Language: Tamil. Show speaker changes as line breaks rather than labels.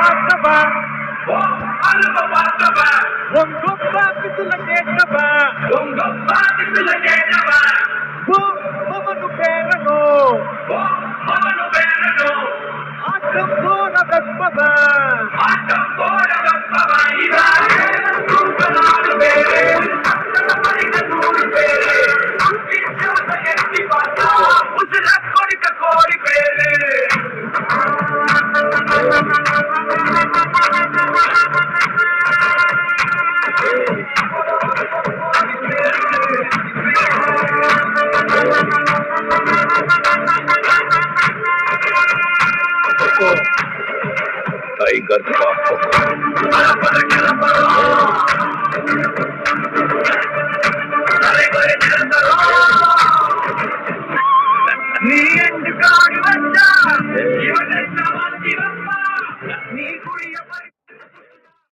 பார்த்தவ உங்கொப்ப பிசுல கேட்டவ அவனு பேரனோ ஆட்டம் போட வெப்பவ கொடுக்க கோடி பேரு टाइगर का